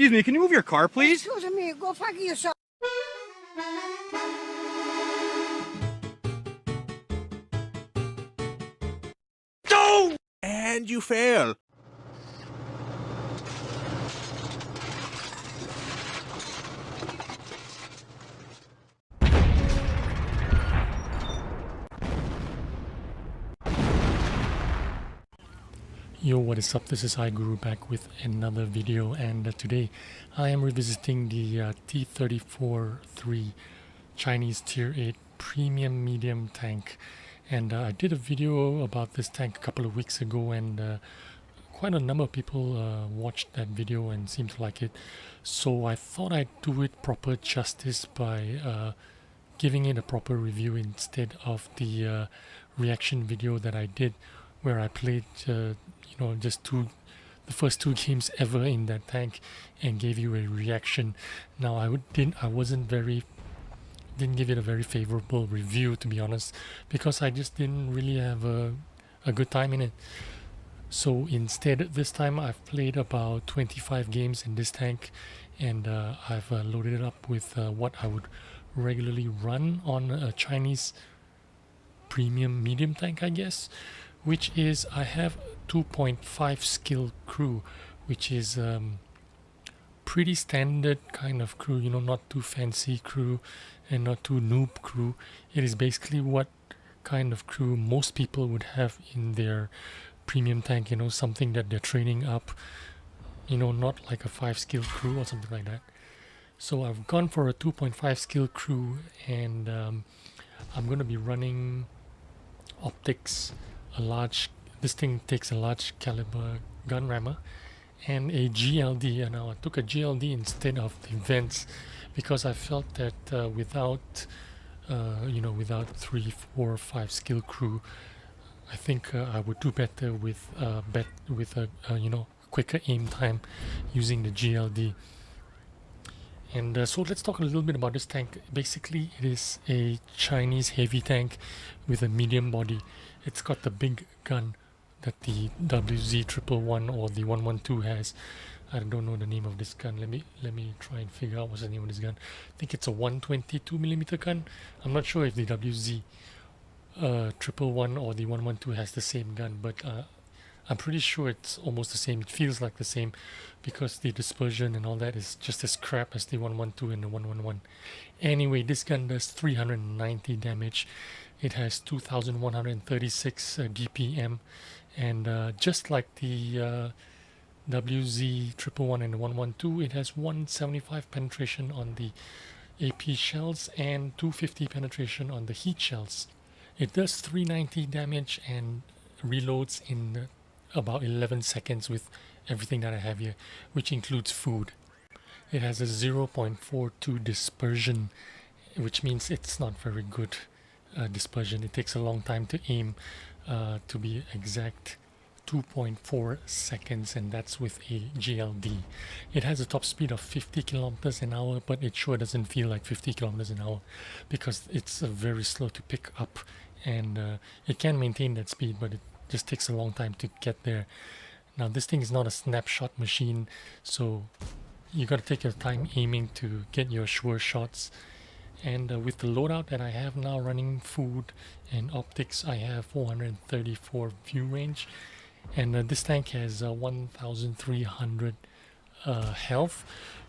Excuse me, can you move your car, please? Excuse me, go fuck yourself. No! And you fail. Yo, what is up? This is Guru back with another video, and today I am revisiting the T-34-3 Chinese Tier 8 Premium Medium Tank. And I did a video about this tank a couple of weeks ago, and quite a number of people watched that video and seemed to like it. So I thought I'd do it proper justice by giving it a proper review instead of the reaction video that I did, where I played just the first two games ever in that tank and gave you a reaction. Now I didn't give it a very favorable review, to be honest, because I just didn't really have a good time in it. So instead, this time I've played about 25 games in this tank, and I've loaded it up with what I would regularly run on a Chinese premium medium tank, I guess, which is I have 2.5 skill crew, which is pretty standard kind of crew, not too fancy crew and not too noob crew. It is basically what kind of crew most people would have in their premium tank, something that they're training up, not like a 5 skill crew or something like that. So I've gone for a 2.5 skill crew, and I'm going to be running optics. This thing takes a large caliber gun rammer and a GLD, and I took a GLD instead of the vents because I felt that without 3, 4, 5 skill crew, I think I would do better with a quicker aim time using the GLD. And so let's talk a little bit about this tank. Basically, it is a Chinese heavy tank with a medium body. It's got the big gun that the WZ111 or the 112 has. I don't know the name of this gun. Let me try and figure out what's the name of this gun. I think it's a 122mm gun. I'm not sure if the WZ111 or the 112 has the same gun, but I'm pretty sure it's almost the same. It feels like the same because the dispersion and all that is just as crap as the 112 and the 111. Anyway, this gun does 390 damage. It has 2136 DPM, and just like the WZ111 and the 112, it has 175 penetration on the AP shells and 250 penetration on the heat shells. It does 390 damage and reloads in about 11 seconds with everything that I have here, which includes food. It has a 0.42 dispersion, which means it's not very good dispersion. It takes a long time to aim, to be exact 2.4 seconds, and that's with a GLD. It has a top speed of 50 kilometers an hour, but it sure doesn't feel like 50 kilometers an hour because it's very slow to pick up, and it can maintain that speed, but it just takes a long time to get there. Now this thing is not a snapshot machine, so you got to take your time aiming to get your sure shots. And with the loadout that I have now running food and optics, I have 434 view range, and this tank has 1300 health,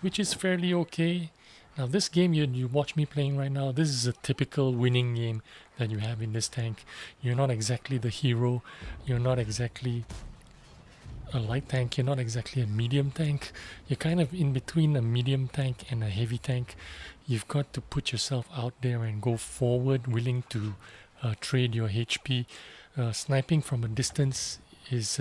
which is fairly okay. Now this game you watch me playing right now, this is a typical winning game that you have in this tank. You're not exactly the hero, you're not exactly a light tank, you're not exactly a medium tank. You're kind of in between a medium tank and a heavy tank. You've got to put yourself out there and go forward, willing to trade your HP. Sniping from a distance is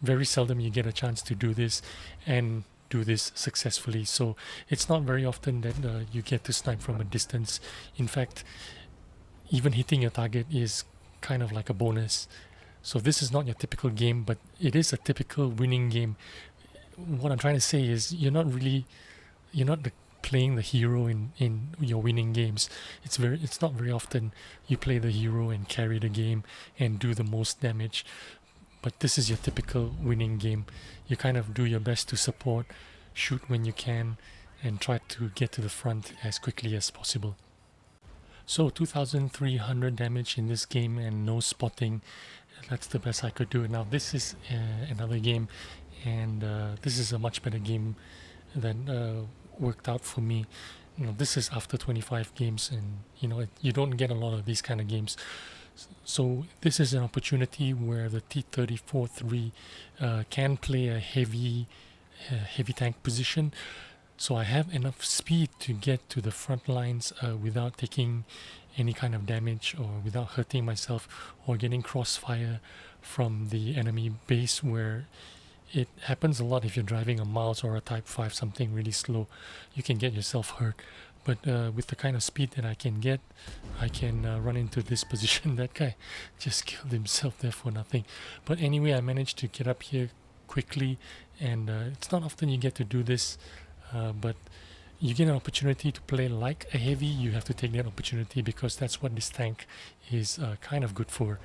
very seldom you get a chance to do this and do this successfully. So it's not very often that you get to snipe from a distance. In fact, even hitting your target is kind of like a bonus. So this is not your typical game, but it is a typical winning game. What I'm trying to say is you're not playing the hero in your winning games. It's not very often you play the hero and carry the game and do the most damage. But this is your typical winning game. You kind of do your best to support, shoot when you can, and try to get to the front as quickly as possible. So 2300 damage in this game and no spotting. That's the best I could do. Now this is another game, and this is a much better game that worked out for me. This is after 25 games, and you don't get a lot of these kind of games. So this is an opportunity where the T-34-3 can play a heavy tank position. So I have enough speed to get to the front lines without taking any kind of damage or without hurting myself or getting crossfire from the enemy base, where it happens a lot if you're driving a Miles or a Type 5, something really slow. You can get yourself hurt. But with the kind of speed that I can get, I can run into this position. That guy just killed himself there for nothing. But anyway, I managed to get up here quickly, and it's not often you get to do this, but you get an opportunity to play like a heavy. You have to take that opportunity, because that's what this tank is kind of good for.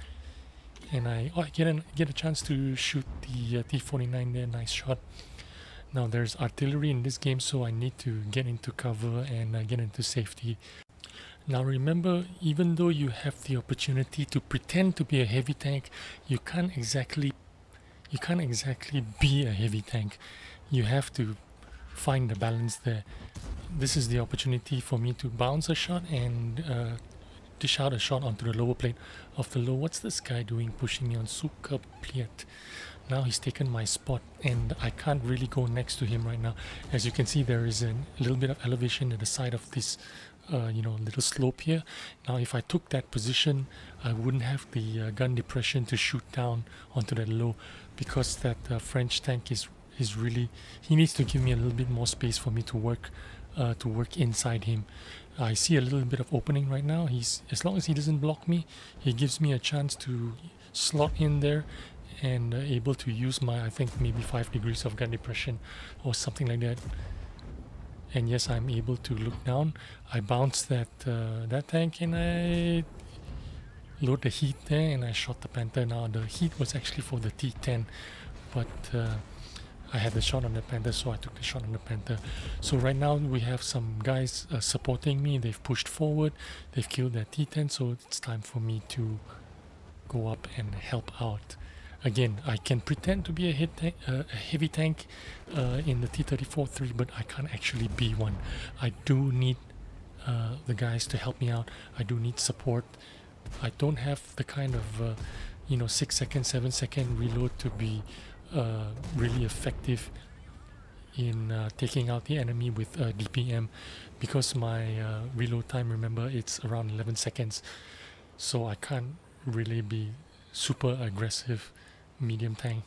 And I get a chance to shoot the T-49 there. Nice shot. Now there's artillery in this game, so I need to get into cover and get into safety. Now remember, even though you have the opportunity to pretend to be a heavy tank, you can't exactly be a heavy tank. You have to find the balance there. This is the opportunity for me to bounce a shot and dish out a shot onto the lower plate of the low. What's this guy doing, pushing me on Suka Pliet? Now he's taken my spot, and I can't really go next to him right now. As you can see, there is a little bit of elevation at the side of this little slope here. Now if I took that position, I wouldn't have the gun depression to shoot down onto that low, because that French tank is really, he needs to give me a little bit more space for me to work inside him. I see a little bit of opening right now. As long as he doesn't block me, he gives me a chance to slot in there and able to use my, I think, maybe 5 degrees of gun depression or something like that. And yes, I'm able to look down. I bounce that tank, and I load the heat there, and I shot the Panther. Now the heat was actually for the T10, but I had the shot on the Panther, so I took the shot on the Panther. So right now we have some guys supporting me. They've pushed forward, they've killed that T10, so it's time for me to go up and help out. Again, I can pretend to be a heavy tank in the T-34-3, but I can't actually be one. I do need the guys to help me out. I do need support. I don't have the kind of 6 second, 7 second reload to be really effective in taking out the enemy with DPM, because my reload time, remember, it's around 11 seconds, so I can't really be super aggressive medium tank.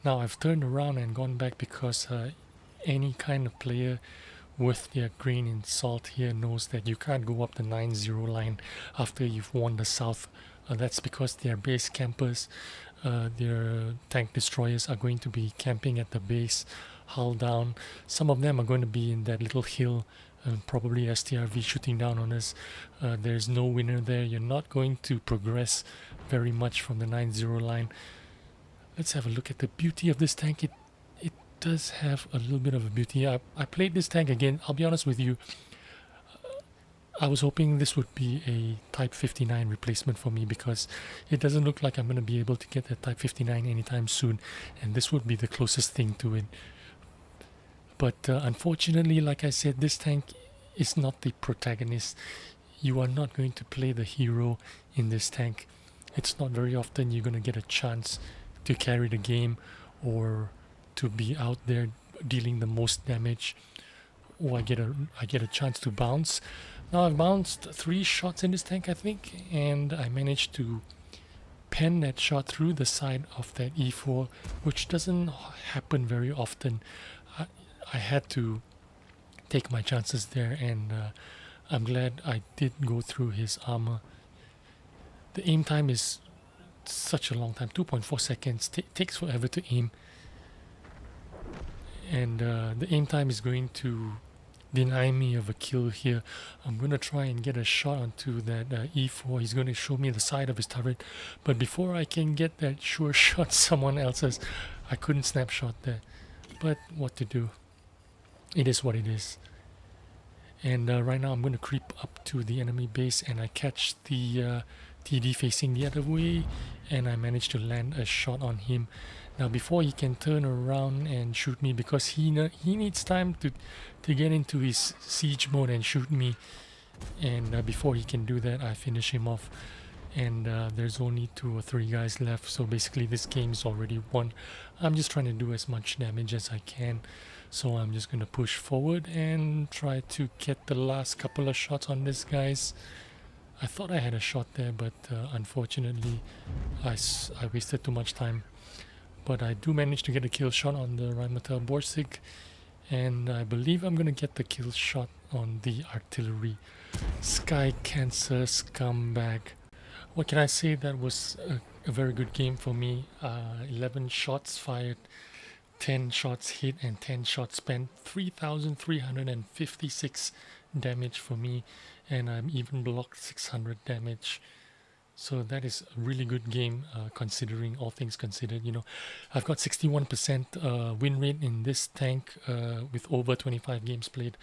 Now I've turned around and gone back, because any kind of player with their grain in salt here knows that you can't go up the 9-0 line after you've won the south. That's because their base campers, their tank destroyers, are going to be camping at the base, hull down. Some of them are going to be in that little hill, probably STRV shooting down on us. There's no winner there. You're not going to progress very much from the 9-0 line. Let's have a look at the beauty of this tank. It does have a little bit of a beauty. I played this tank again. I'll be honest with you. I was hoping this would be a Type 59 replacement for me, because it doesn't look like I'm going to be able to get a Type 59 anytime soon, and this would be the closest thing to it. But unfortunately, like I said, this tank is not the protagonist. You are not going to play the hero in this tank. It's not very often you're going to get a chance to carry the game, or to be out there dealing the most damage. Or I get a chance to bounce. Now I've bounced 3 shots in this tank, I think, and I managed to pen that shot through the side of that E4, which doesn't happen very often. I had to take my chances there, and I'm glad I did go through his armor. The aim time is such a long time, 2.4 seconds. Takes forever to aim, and the aim time is going to deny me of a kill here. I'm going to try and get a shot onto that E4. He's going to show me the side of his turret, but before I can get that sure shot, someone else says I couldn't snapshot there. but what to do? It is what it is. And right now I'm going to creep up to the enemy base, and I catch the TD facing the other way, and I manage to land a shot on him. Now before he can turn around and shoot me, because he needs time to get into his siege mode and shoot me, and before he can do that, I finish him off. And there's only 2 or 3 guys left, so basically this game is already won. I'm just trying to do as much damage as I can, so I'm just gonna push forward and try to get the last couple of shots on these guys. I thought I had a shot there, but unfortunately I wasted too much time. But I do manage to get a kill shot on the Rheinmetall Borsig, and I believe I'm gonna get the kill shot on the artillery. Sky Cancer Scumbag. What can I say? That was a very good game for me. 11 shots fired, 10 shots hit, and 10 shots spent. 3,356 damage for me, and I'm even blocked 600 damage. So that is a really good game, considering all things considered. You know, I've got 61% win rate in this tank with over 25 games played.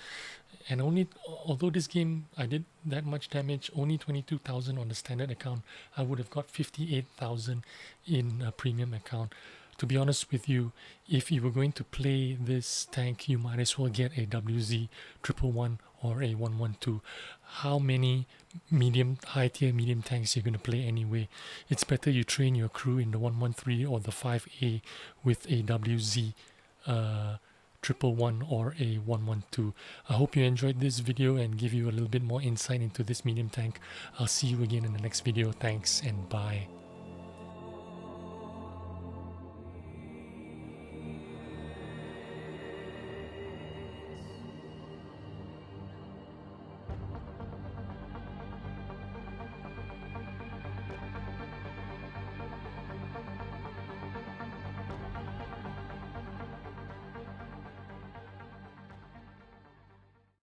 And although this game I did that much damage, only 22,000 on the standard account, I would have got 58,000 in a premium account. To be honest with you, if you were going to play this tank, you might as well get a WZ 111 or a 112. How many high tier medium tanks you're going to play anyway? It's better you train your crew in the 113 or the 5A with a WZ 111 or a 112. I hope you enjoyed this video and give you a little bit more insight into this medium tank. I'll see you again in the next video. Thanks and bye.